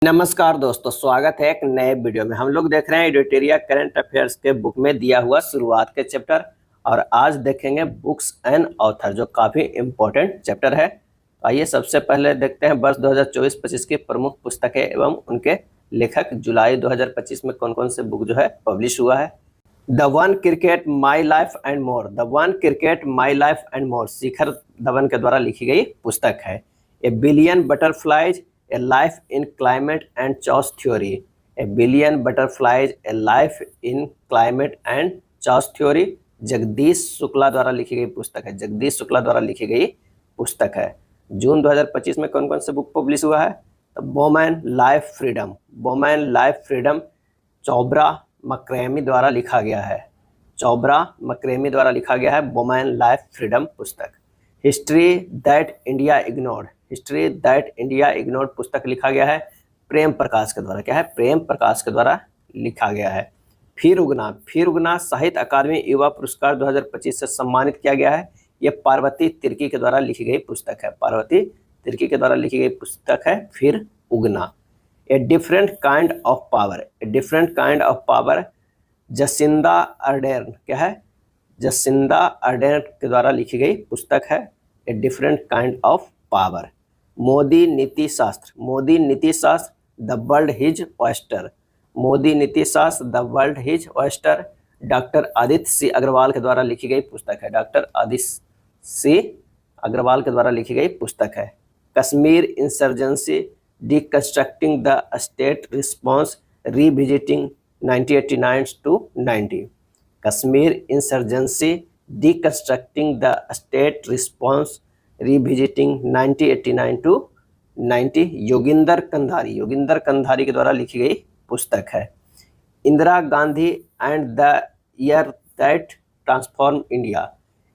नमस्कार दोस्तों, स्वागत है एक नए वीडियो में। हम लोग देख रहे हैं एडिटोरिया करंट अफेयर्स के बुक में दिया हुआ शुरुआत के चैप्टर, और आज देखेंगे बुक्स एंड ऑथर, जो काफ़ी इम्पोर्टेंट चैप्टर है। आइए सबसे पहले देखते हैं वर्ष 2024-25 की प्रमुख पुस्तकें एवं उनके लेखक। जुलाई 2025 में कौन कौन से बुक जो है पब्लिश हुआ है। The one cricket my life and more, the one cricket my life and more Shikhar Dhawan के द्वारा लिखी गई पुस्तक है। A billion butterflies, a life in climate and choice theory, a billion butterflies, a life in climate and choice theory Jagdish Shukla द्वारा लिखी गई पुस्तक है। जगदीश शुक्ला द्वारा लिखी गई पुस्तक है। जून 2025 में कौन कौन से बुक पब्लिश हुआ है? तो women life freedom, women life freedom Chowra Makaremi द्वारा लिखा गया है। चोब्रा मक्रेमी द्वारा लिखा गया है वोमेन लाइफ फ्रीडम पुस्तक। History that India ignored, history that India ignored पुस्तक लिखा गया है प्रेम प्रकाश के द्वारा। क्या है? प्रेम प्रकाश के द्वारा लिखा गया है। फिर उगना, फिर उगना साहित्य अकादमी युवा पुरस्कार 2025 से सम्मानित किया गया है। ये पार्वती तिर्की के द्वारा लिखी गई पुस्तक है। पार्वती तिर्की के द्वारा लिखी गई पुस्तक है फिर उगना। A different kind of power, a different kind of power Jacinda Ardern, क्या है? जसिंदा अर्डेन के द्वारा लिखी गई पुस्तक है a different kind of power. Modi Niti Shastra, Modi Niti Shastra the world his oyster, Modi Niti Shastra the world his oyster doctor Aditya C Agarwal के द्वारा लिखी गई पुस्तक है। डॉक्टर आदित्य सी अग्रवाल के द्वारा लिखी गई पुस्तक है। Kashmir insurgency deconstructing the state response revisiting 1989 to 90, Kashmir insurgency deconstructing the state response revisiting 1989 to 90 Kandhari कंधारी, योगिंदर कंधारी के द्वारा लिखी गई पुस्तक है। Indira Gandhi and the year that transform India,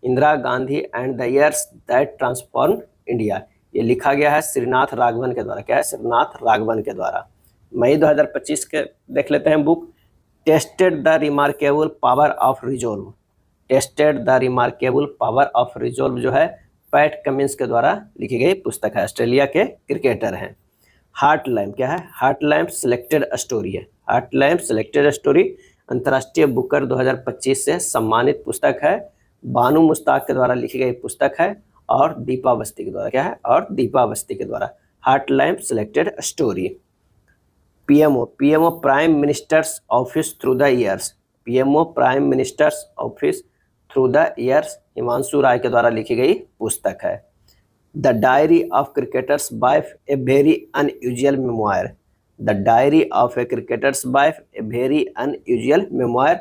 Indira Gandhi and the years that transform India, ये लिखा गया है श्रीनाथ राघवन के द्वारा। क्या है? श्रीनाथ राघवन के द्वारा। मई 2025 के देख लेते हैं book. Tested the remarkable power of resolve, tested the remarkable power of resolve जो है पैट कमिंस के द्वारा लिखी गई पुस्तक है। ऑस्ट्रेलिया के क्रिकेटर हैं। हार्ट लैम्प, क्या है? हार्ट लैम्प सिलेक्टेड स्टोरी है। हार्ट लैम्प सिलेक्टेड स्टोरी अंतर्राष्ट्रीय बुकर 2025 से सम्मानित पुस्तक है। बानू मुश्ताक के द्वारा लिखी गई पुस्तक है और दीपा अवस्थी के द्वारा। क्या है? और दीपा अवस्थी के द्वारा। Heart lamp selected story. PMO, PMO prime minister's office through the years, PMO prime minister's office through the years Himanshu Roy के द्वारा लिखी गई पुस्तक है। The diary of cricketer's wife a very unusual memoir, the diary of a cricketer's wife a very unusual memoir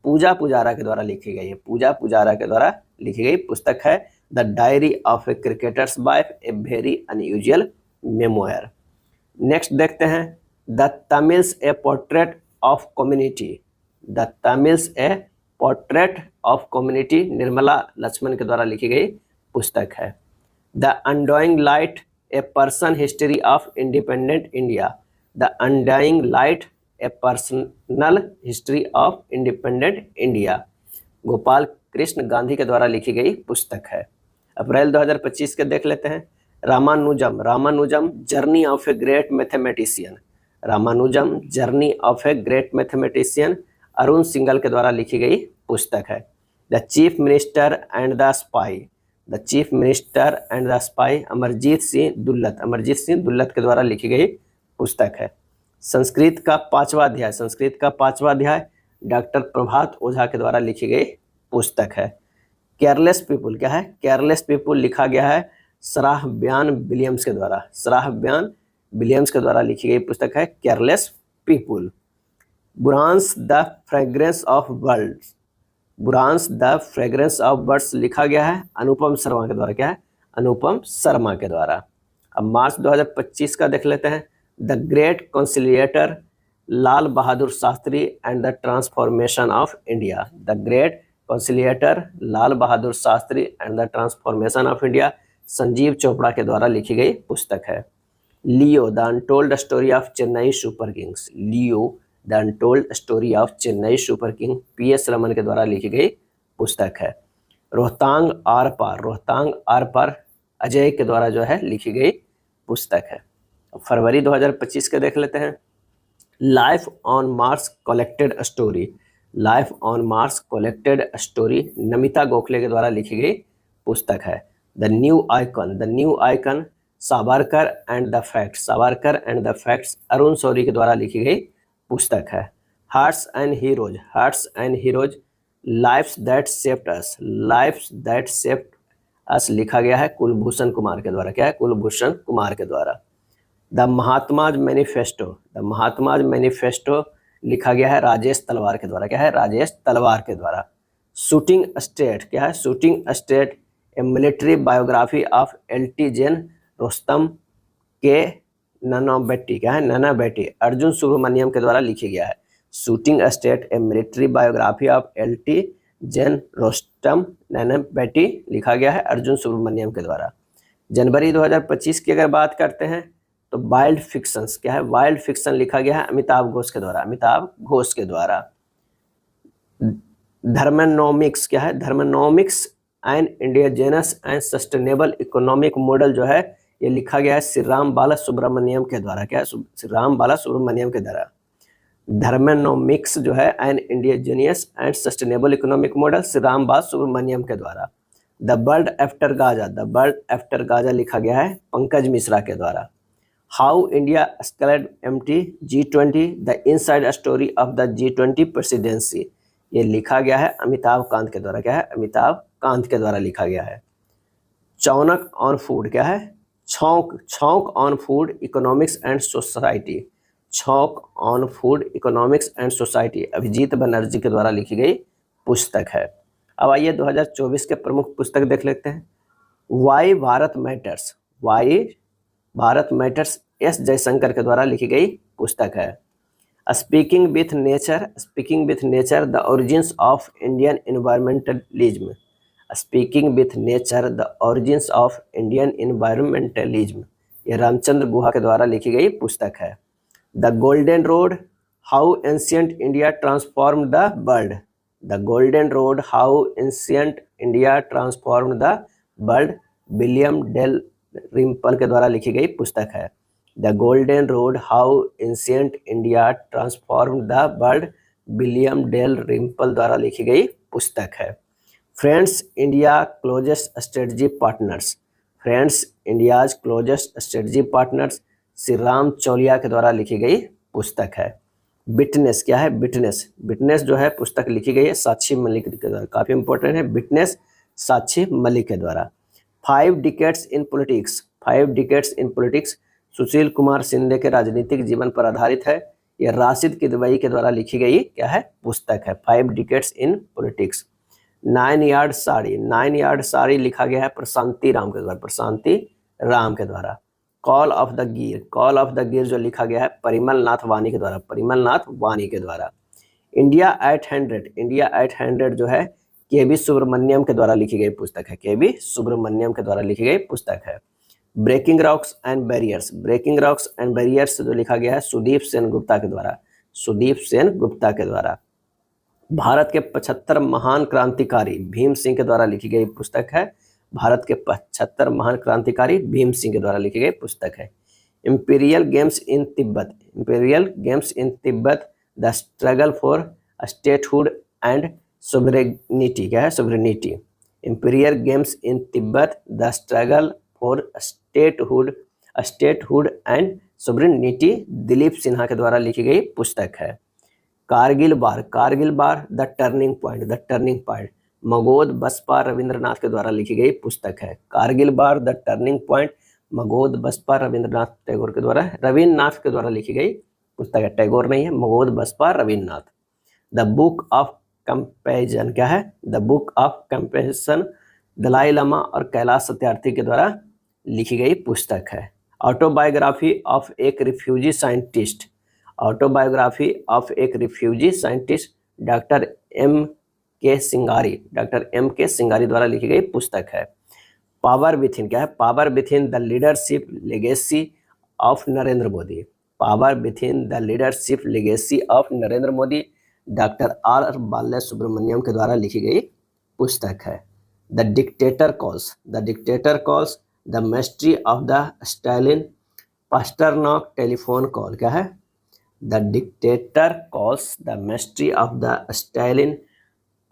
Puja Pujara के द्वारा लिखी गई है। पूजा पुजारा के द्वारा लिखी गई पुस्तक है the diary of a cricketer's wife a very unusual memoir. Next देखते हैं the Tamils a portrait of community, the Tamils a portrait of community Nirmala Laxman के द्वारा लिखी गई पुस्तक है। The undying light a person history of independent India, the undying light a personal history of independent India Gopal Krishna Gandhi के द्वारा लिखी गई पुस्तक है। अप्रैल 2025 के देख लेते हैं। Ramanujam, Ramanujam journey of a great mathematician, Ramanujam journey of a great mathematician Arun Singhal के द्वारा लिखी गई पुस्तक है। The chief minister and the spy, the chief minister and the spy Amarjit Singh Dulat, Amarjit Singh Dulat के द्वारा लिखी गई पुस्तक है। संस्कृत का 5वां अध्याय, संस्कृत का 5वां अध्याय डॉक्टर प्रभात ओझा के द्वारा लिखी गई पुस्तक है। केयरलेस पीपुल, क्या है? केयरलेस पीपुल लिखा गया है सराह ब्यान विलियम्स के द्वारा, सराह ब्यान विलियम्स के द्वारा लिखी गई पुस्तक है careless people. Buransh the fragrance of birds, Buransh the fragrance of birds लिखा गया है अनुपम शर्मा के द्वारा। क्या है? अनुपम शर्मा के द्वारा। अब मार्च 2025 का देख लेते हैं। The great conciliator Lal Bahadur Shastri and the transformation of India, the great conciliator Lal Bahadur Shastri and the transformation of India Sanjeev Chopra के द्वारा लिखी गई पुस्तक है। Leo the untold story of Chennai Super Kings, Leo the untold story of Chennai Super King PS Raman के द्वारा लिखी गई पुस्तक है। रोहतांग आर पार, रोहतांग आर पार अजय के द्वारा जो है लिखी गई पुस्तक है। फरवरी 2025 के देख लेते हैं। Life on Mars collected story, life on Mars collected story Namita Gokhale के द्वारा लिखी गई पुस्तक है। The new icon, the new icon Savarkar and the facts, Savarkar and the facts Arun Shourie के द्वारा लिखी गई पुस्तक है। Hearts and heroes, hearts and heroes lifes that shaped us, lifes that shaped us लिखा गया है कुलभूषण कुमार के द्वारा। क्या है? कुलभूषण कुमार के द्वारा। द महात्माज मैनिफेस्टो, द महात्माज मैनिफेस्टो लिखा गया है राजेश तलवार के द्वारा। क्या है? राजेश तलवार के द्वारा। शूटिंग स्टेट, क्या है? Shooting state a military biography of LT. Gen Rustam के ननाबेटी, क्या है? ननाबेटी अर्जुन सुब्रमण्यम के द्वारा लिखी गया है। Shooting state a military biography of LT. Gen Rustam Nanavati लिखा गया है अर्जुन सुब्रमण्यम के द्वारा। जनवरी 2025 की अगर बात करते हैं तो वाइल्ड फिक्शंस, क्या है? वाइल्ड फिक्शन लिखा गया है अमिताभ घोष के द्वारा, अमिताभ घोष के द्वारा। धर्मेनोमिक्स, क्या है? Dharmanomics and indigenous and sustainable economic model जो है ये लिखा गया है श्री राम बाला सुब्रमण्यम के द्वारा। क्या है? श्री राम बाला सुब्रमण्यम के द्वारा। धर्मेनोमिक्स जो है and indigenous and sustainable economic model Shri Ram Bala Subramaniam के द्वारा। The world after Gaza, the world after Gaza लिखा गया है पंकज मिश्रा के द्वारा। How India scaled MT G20 the inside story of the G20 presidency ये लिखा गया है अमिताभ कांत के द्वारा। क्या है? अमिताभ कांत के द्वारा लिखा गया है। चौनक ऑन फूड, क्या है? Chhaunk, Chhaunk on food economics and society, Chhaunk on food economics and society Abhijit Banerjee के द्वारा लिखी गई पुस्तक है। अब आइए 2024 के प्रमुख पुस्तक देख लेते हैं। Why Bharat matters, why Bharat matters S Jaishankar के द्वारा लिखी गई पुस्तक है। Speaking with nature, speaking with nature the origins of Indian environmentalism, speaking with nature the origins of Indian environmentalism ये रामचंद्र गुहा के द्वारा लिखी गई पुस्तक है। The golden road how ancient India transform the world, the golden road how ancient India transform the world William Dalrymple के द्वारा लिखी गई पुस्तक है। The golden road how ancient India transform the world William Dalrymple द्वारा लिखी गई पुस्तक है। Friends India closest strategy partners, friends India's closest strategy partners Shri Ram Chaulia के द्वारा लिखी गई पुस्तक है। विटनेस, क्या है? विटनेस, विटनेस जो है पुस्तक लिखी गई है साक्षी मलिक के द्वारा, काफ़ी इंपॉर्टेंट है। विटनेस साक्षी मलिक के द्वारा। 5 decades in politics, 5 decades in politics Sushil Kumar Shinde के राजनीतिक जीवन पर आधारित है। यह राशिद किदवई के द्वारा लिखी गई क्या है? पुस्तक है 5 decades in politics. 9 yard sari, 9 yard sari लिखा गया है प्रशांति राम के द्वारा, प्रशांति राम के द्वारा। कॉल ऑफ द गिर, कॉल ऑफ द गिर जो लिखा गया है परिमल नाथ वानी के द्वारा, परिमल नाथ वानी के द्वारा। इंडिया एट 100, इंडिया एट 100 जो है के.वी. सुब्रमण्यम के द्वारा लिखी गई पुस्तक है, के.वी. सुब्रमण्यम के द्वारा लिखी गई पुस्तक है। Breaking rocks and barriers, breaking rocks and barriers जो लिखा गया है सुदीप सेन गुप्ता के द्वारा, सुदीप सेन गुप्ता के द्वारा। भारत के 75 महान क्रांतिकारी भीम सिंह के द्वारा लिखी गई पुस्तक है, भारत के 75 महान क्रांतिकारी भीम सिंह के द्वारा लिखी गई पुस्तक है। Imperial games in Tibet, imperial games in Tibet the struggle for statehood and sovereignty, क्या है? Sovereignty. Imperial games in Tibet the struggle for statehood and sovereignty Dilip Sinha के द्वारा लिखी गई पुस्तक है। Kargil war, Kargil war the turning point, the turning point मगोद बसपा रविंद्रनाथ के द्वारा लिखी गई पुस्तक है। Kargil war the turning point मगोद बसपा रविंद्रनाथ टैगोर के द्वारा, रविन्द्रनाथ के द्वारा लिखी गई पुस्तक है, टैगोर नहीं है, मगोद बसपा Ravindranath. The book of comparison, क्या है? The book of comparison Dalai Lama और कैलाश सत्यार्थी के द्वारा लिखी गई पुस्तक है। ऑटोबायोग्राफी ऑफ एक रिफ्यूजी साइंटिस्ट, ऑटोबायोग्राफी ऑफ एक refugee scientist doctor M.K. Singari, doctor M.K. Singari द्वारा लिखी गई पुस्तक है। पावर विथिन, क्या है? Power within the leadership legacy of Narendra Modi, power within the leadership legacy of Narendra Modi doctor R. Balya Subramanyam के द्वारा लिखी गई पुस्तक है। The dictator calls, the dictator calls the mystery of the Stalin Pasternak telephone call क्या है? The dictator calls the mystery of the Stalin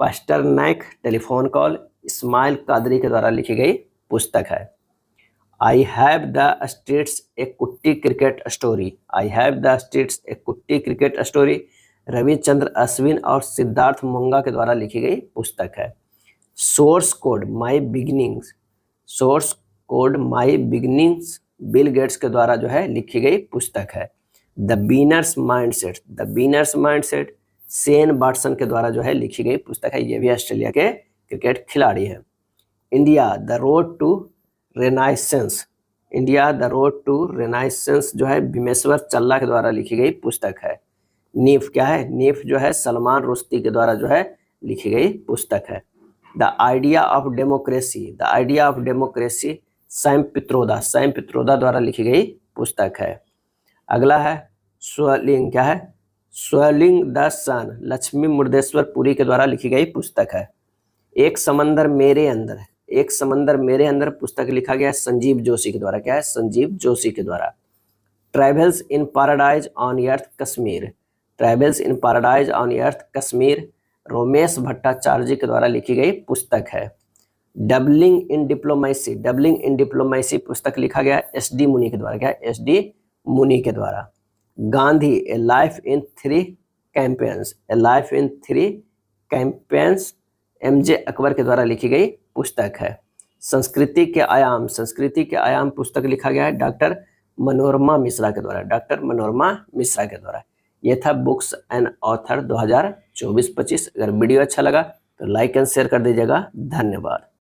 Pasternak telephone call Ismail Kadare के द्वारा लिखी गई पुस्तक है। I have the streets a kutti cricket story, I have the streets a kutti cricket story Ravichander Ashwin और सिद्धार्थ मुंगा के द्वारा लिखी गई पुस्तक है। Source code my beginnings, source code my beginnings Bill Gates के द्वारा जो है लिखी गई पुस्तक है। The winner's mindset, the winner's mindset Shane Watson के द्वारा जो है लिखी गई पुस्तक है। ये भी ऑस्ट्रेलिया के क्रिकेट खिलाड़ी हैं। India the road to renaissance, India the road to renaissance जो है भीमेश्वर चल्ला के द्वारा लिखी गई पुस्तक है। नीफ क्या है? नीफ जो है सलमान रुश्दी के द्वारा जो है लिखी गई पुस्तक है। The idea of democracy, the idea of democracy Sam Pitroda, Sam Pitroda द्वारा लिखी गई पुस्तक है। अगला है स्वलिंग क्या है? स्वलिंग द सन लक्ष्मी मुर्देश्वर पुरी के द्वारा लिखी गई पुस्तक है। एक समंदर मेरे अंदर, एक समंदर मेरे अंदर पुस्तक लिखा गया संजीव जोशी के द्वारा। क्या है? संजीव जोशी के द्वारा। Travels in paradise on earth Kashmir, travels in paradise on earth Kashmir Romesh Bhattacharya के द्वारा लिखी गई पुस्तक है। डबलिंग इन डिप्लोमेसी, डबलिंग इन डिप्लोमेसी पुस्तक लिखा गया एस.डी. मुनी के द्वारा। क्या है? एस.डी. मुनी के द्वारा। गांधी ए लाइफ इन 3 कैंपेन्स, ए लाइफ इन 3 कैंपेन्स एम.जे. अकबर के द्वारा लिखी गई पुस्तक है। संस्कृति के आयाम, संस्कृति के आयाम पुस्तक लिखा गया है डॉक्टर मनोरमा मिश्रा के द्वारा, डॉक्टर मनोरमा मिश्रा के द्वारा। ये था बुक्स एंड ऑथर 2024-25। अगर वीडियो अच्छा लगा तो लाइक एंड शेयर कर दीजिएगा। धन्यवाद।